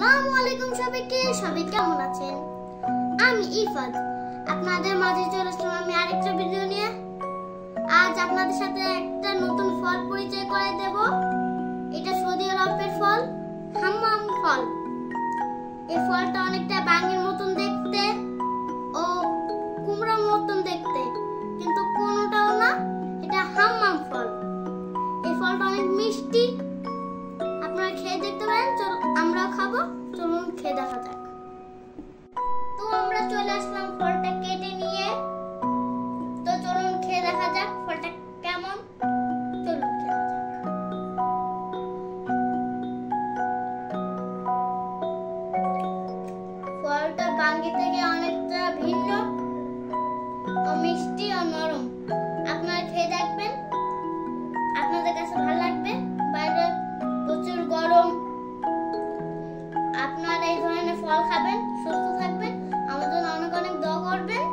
আসসালামু আলাইকুম সবাইকে। সবাই কেমন আছেন? আমি ইফাত আপনাদের মাঝে চলে আসলাম আমি আরেকটা ভিডিও নিয়ে। আজ আপনাদের সাথে একটা নতুন ফল পরিচয় করাই দেব। এটা সৌদি আরবের ফল, হাম্মাম ফল। এই ফলটা অনেকটা বাঙ্গির মতন দেখতে ও কুমড়ার মতন দেখতে, কিন্তু কোনোটাও না। এটা হাম্মাম ফল। এই ফলটা অনেক মিষ্টি। আপনারা খেয়ে দেখতে পারেন। চল আমরাও খাবো। চলুন খেয়ে দেখা যাক। তো আমরা চলে আসলাম ফলটা কেটে নিয়ে। তো চলুন খেয়ে দেখা যাক ফলটা কেমন। চলুন খেয়ে দেখা যাক। ফলটা বাঙ্গি থেকে অনেকটা ভিন্ন ও মিষ্টি ও নরম। আপনারা খেয়ে দেখবেন, আপনাদের কাছে ভালো লাগবে। বাইরে প্রচুর গরম, আপনারা এই ধরনের ফল খাবেন, সুস্থ থাকবেন, আমার জন্য অনেক অনেক দোয়া করবেন।